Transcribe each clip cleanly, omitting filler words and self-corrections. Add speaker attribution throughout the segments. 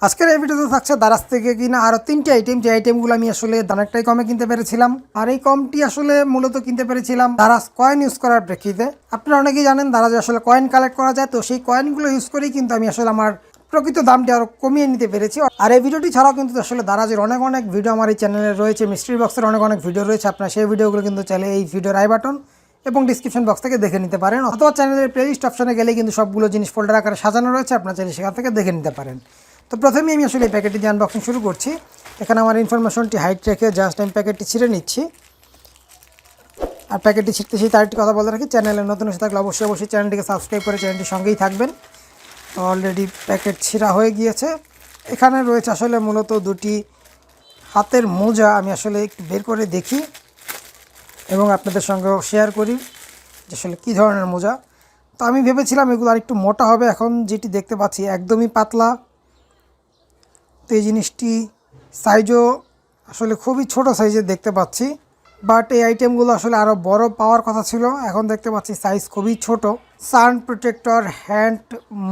Speaker 1: আজকের এই ভিডিওতে থাকছে দারাজ থেকে কিনা আরও 3টি আইটেম, যে আইটেমগুলো আমি আসলে অনেকটাই কমে কিনতে পেরেছিলাম। আর এই কমটি আসলে মূলত কিনতে পেরেছিলাম দারাজ কয়েন ইউজ করার প্রেক্ষিতে। আপনারা অনেকেই জানেন দারাজে আসলে কয়েন কালেক্ট করা যায়, তো সেই কয়েনগুলো ইউজ করেই কিন্তু আমি আসলে আমার প্রকৃত দামটি আরও কমিয়ে নিতে পেরেছি। আর এই ভিডিওটি ছাড়াও কিন্তু আসলে দারাজের অনেক ভিডিও আমার এই চ্যানেলে রয়েছে, মিস্ট্রি বক্সের অনেক ভিডিও রয়েছে। আপনারা সেই ভিডিওগুলো কিন্তু চাইলে এই ভিডিওর আই বাটন এবং ডিসক্রিপশন বক্স থেকে দেখে নিতে পারেন, অথবা চ্যানেলের প্লেলিস্ট অপশনে গেলে কিন্তু সবগুলো জিনিস ফোল্ডার আকারে সাজানো রয়েছে, আপনারা চাইলে সেখান থেকে দেখে নিতে পারেন। তো প্রথমেই আমি আসলে এই প্যাকেটটি দিয়ে আনবক্সিং শুরু করছি। এখানে আমার ইনফরমেশনটি হাইট রেখে জাস্ট আমি প্যাকেটটি ছিঁড়ে নিচ্ছি। আর প্যাকেটটি ছিঁড়তে তার একটি কথা বলে রাখি, চ্যানেলে নতুন এসে থাকলে অবশ্যই চ্যানেলটিকে সাবস্ক্রাইব করে চ্যানেলটির সঙ্গেই থাকবেন। তো অলরেডি প্যাকেট ছিঁড়া হয়ে গিয়েছে। এখানে রয়েছে আসলে মূলত দুটি হাতের মোজা। আমি আসলে একটু বের করে দেখি এবং আপনাদের সঙ্গেও শেয়ার করি যে আসলে কী ধরনের মোজা। তো আমি ভেবেছিলাম এগুলো আর একটু মোটা হবে, এখন যেটি দেখতে পাচ্ছি একদমই পাতলা। তো এই জিনিসটি সাইজও আসলে খুবই ছোট সাইজের দেখতে পাচ্ছি, বাট এই আইটেমগুলো আসলে আরও বড় পাওয়ার কথা ছিল। এখন দেখতে পাচ্ছি সাইজ খুবই ছোট। সান প্রোটেক্টর হ্যান্ড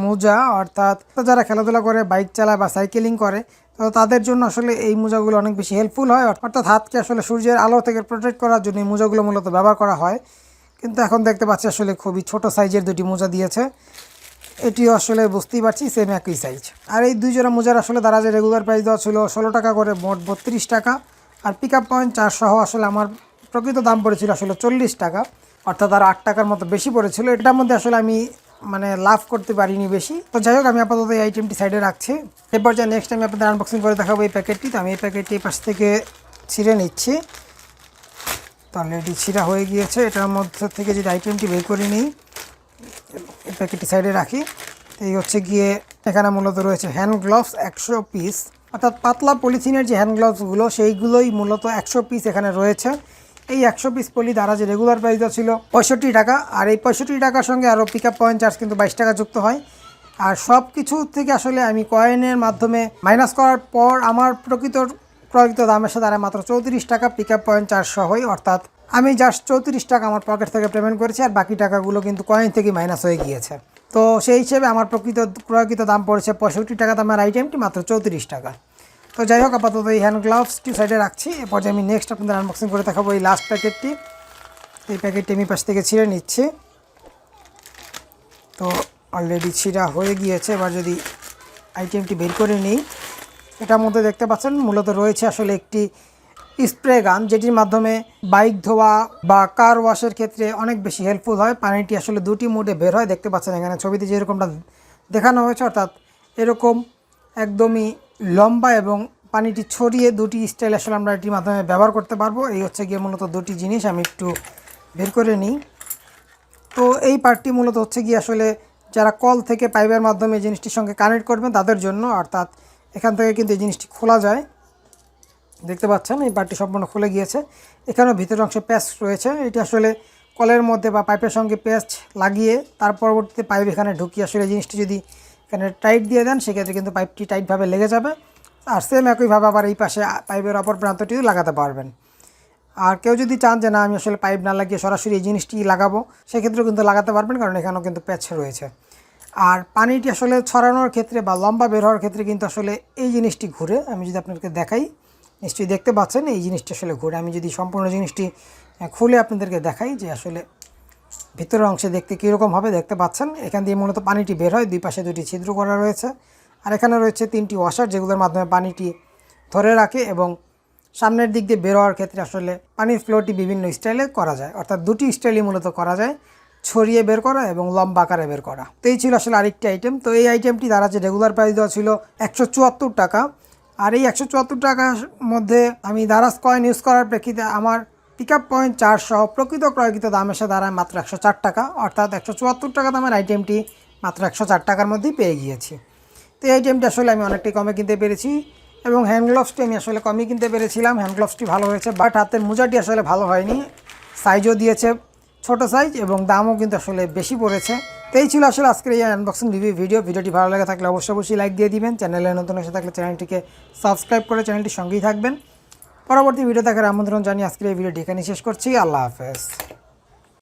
Speaker 1: মোজা, অর্থাৎ যারা খেলাধুলা করে, বাইক চালায় বা সাইকেলিং করে, তো তাদের জন্য আসলে এই মোজাগুলো অনেক বেশি হেল্পফুল হয়। অর্থাৎ হাতকে আসলে সূর্যের আলো থেকে প্রোটেক্ট করার জন্য এই মোজাগুলো মূলত ব্যবহার করা হয়। কিন্তু এখন দেখতে পাচ্ছি আসলে খুবই ছোট সাইজের দুটি মোজা দিয়েছে। এটিও আসলে বুঝতেই পারছি সেম একই সাইজ। আর এই দুই জোড়া মোজার আসলে দারাজের রেগুলার প্রাইস দেওয়া ছিল 16 টাকা করে, মোট 32 টাকা। আর পিক আপ পয়েন্ট চার্জ সহ আসলে আমার প্রকৃত দাম পড়েছিল আসলে 40 টাকা, অর্থাৎ আর 8 টাকার মতো বেশি পড়েছিল। এটার মধ্যে আসলে আমি লাভ করতে পারিনি বেশি। তো যাই হোক, আমি আপাতত এই আইটেমটি সাইডে রাখছি। এরপর যা নেক্সট আমি আপনাদের আনবক্সিং করে দেখাবো এই প্যাকেটটি। তো আমি এই প্যাকেটটি এই পাশ থেকে ছিঁড়ে নিচ্ছি। তো অলরেডি ছিঁড়া হয়ে গিয়েছে। এটার মধ্যে থেকে যদি আইটেমটি বের করে নিই, এই প্যাকেটটি সাইডে রাখি। তো এই হচ্ছে গিয়ে এখানে মূলত রয়েছে হ্যান্ড গ্লাভস 100 পিস, অর্থাৎ পাতলা পলিথিনের যে হ্যান্ড গ্লাভসগুলো সেইগুলোই মূলত 100 পিস এখানে রয়েছে। এই 100 পিস পলি দারাজের রেগুলার প্রাইস ছিল 65 টাকা। আর এই 65 টাকার সঙ্গে আরও পিক আপ পয়েন্ট চার্জ কিন্তু 22 টাকা যুক্ত হয়। আর সব কিছু থেকে আসলে আমি কয়েনের মাধ্যমে মাইনাস করার পর আমার প্রকৃত দামের সাথে দাঁড়ায় মাত্র 34 টাকা পিক আপ পয়েন্ট চার্জ সহই। অর্থাৎ আমি জাস্ট 34 টাকা আমার পকেট থেকে পেমেন্ট করেছি, আর বাকি টাকাগুলো কিন্তু কয়েন থেকে মাইনাস হয়ে গিয়েছে। তো সেই হিসেবে আমার প্রকৃত দাম পড়েছে 65 টাকা দামের আইটেমটি মাত্র 34 টাকা। তো যাই হোক, আপাতত এই হ্যান্ড গ্লাভসটি সাইডে রাখছি। এরপর যে আমি নেক্সট আপনাদের আনবক্সিং করে দেখাবো এই লাস্ট প্যাকেটটি। এই প্যাকেটটি আমি পাশ থেকে ছিঁড়ে নিচ্ছি। তো অলরেডি ছিঁড়া হয়ে গিয়েছে। এবার যদি আইটেমটি বের করে নিই, এটার মধ্যে দেখতে পাচ্ছেন মূলত রয়েছে আসলে একটি স্প্রে গান, যেটির মাধ্যমে বাইক ধোয়া বা কার ওয়াশের ক্ষেত্রে অনেক বেশি হেল্পফুল হয়। পানিটি আসলে দুটি মোডে বের হয়, দেখতে পাচ্ছেন এখানে ছবিতে যেরকমটা দেখানো হয়েছে, অর্থাৎ এরকম একদমই লম্বা এবং পানিটি ছড়িয়ে দুটি স্টাইল আসলে আমরা এটির মাধ্যমে ব্যবহার করতে পারবো। এই হচ্ছে গিয়ে মূলত দুটি জিনিস। আমি একটু বের করে নিই। তো এই পার্টটি মূলত হচ্ছে গিয়ে আসলে যারা কল থেকে পাইপের মাধ্যমে জিনিসটির সঙ্গে কানেক্ট করবেন তাদের জন্য, অর্থাৎ এখান থেকে কিন্তু এই জিনিসটি খোলা যায়। দেখতে পাচ্ছেন এই পার্টটি সম্পূর্ণ খুলে গিয়েছে। এখানেও ভিতরের অংশে প্যাচ রয়েছে। এটি আসলে কলের মধ্যে বা পাইপের সঙ্গে প্যাচ লাগিয়ে তার পরবর্তীতে পাইপ এখানে ঢুকিয়ে আসলে জিনিসটি যদি এখানে টাইট দিয়ে দেন, সেক্ষেত্রে কিন্তু পাইপটি টাইটভাবে লেগে যাবে। আর সেম একইভাবে আবার এই পাশে পাইপের অপর প্রান্তটিও লাগাতে পারবেন। আর কেউ যদি চান যে না আমি আসলে পাইপ না লাগিয়ে সরাসরি এই জিনিসটি লাগাবো, সেক্ষেত্রেও কিন্তু লাগাতে পারবেন, কারণ এখানেও কিন্তু প্যাচ রয়েছে। আর পানিটি আসলে ছড়ানোর ক্ষেত্রে বা লম্বা বের হওয়ার ক্ষেত্রে কিন্তু আসলে এই জিনিসটি ঘুরে। আমি যদি আপনাদেরকে দেখাই, নিশ্চয়ই দেখতে পাচ্ছেন এই জিনিসটি আসলে ঘুরে। আমি যদি সম্পূর্ণ জিনিসটি খুলে আপনাদেরকে দেখাই যে আসলে ভিতরের অংশে দেখতে কীরকম হবে, দেখতে পাচ্ছেন এখান দিয়ে মূলত পানিটি বের হয়। দুই পাশে দুটি ছিদ্র করা রয়েছে। আর এখানে রয়েছে 3টি ওয়াশার, যেগুলোর মাধ্যমে পানিটি ধরে রাখে এবং সামনের দিক দিয়ে বের হওয়ার ক্ষেত্রে আসলে পানির ফ্লোটি বিভিন্ন স্টাইলে করা যায়, অর্থাৎ দুটি স্টাইলই মূলত করা যায়, ছড়িয়ে বের করা এবং লম্বা আকারে বের করা। তো এই ছিল আসলে আরেকটি আইটেম। তো এই আইটেমটি দারাজের রেগুলার প্রাইস দেওয়া ছিল 174 টাকা। আর এই 174 টাকার মধ্যে আমি দারাজ কয়েন ইউজ করার প্রেক্ষিতে আমার পিক আপ পয়েন্ট চার্জ সহ প্রকৃত ক্রয়কৃত দাম এসে দাঁড়ায় মাত্র 104 টাকা, অর্থাৎ 174 টাকা দামের আইটেমটি মাত্র 104 টাকার মধ্যেই পেয়ে গিয়েছি। তো এই আইটেমটি আসলে আমি অনেকটাই কমে কিনতে পেরেছি এবং হ্যান্ড গ্লাভসটি আমি আসলে কমই কিনতে পেরেছিলাম। হ্যান্ড গ্লাভসটি ভালো হয়েছে, বাট হাতের মোজাটি আসলে ভালো হয়নি। সাইজও দিয়েছে ছোট সাইজ এবং দামও কিন্তু আসলে বেশি পড়েছে। তো এই ছিল আসলে আজকের এই আনবক্সিং রিভিউ ভিডিও। ভিডিওটি ভালো লাগে থাকলে অবশ্যই লাইক দিয়ে দিবেন। চ্যানেলে নতুন এসে থাকলে চ্যানেলটিকে সাবস্ক্রাইব করে চ্যানেলটির সঙ্গেই থাকবেন। পরবর্তী ভিডিও দেখার আমন্ত্রণ জানিয়ে আজকের এই ভিডিওটি এখানে শেষ করছি। আল্লাহ হাফেজ।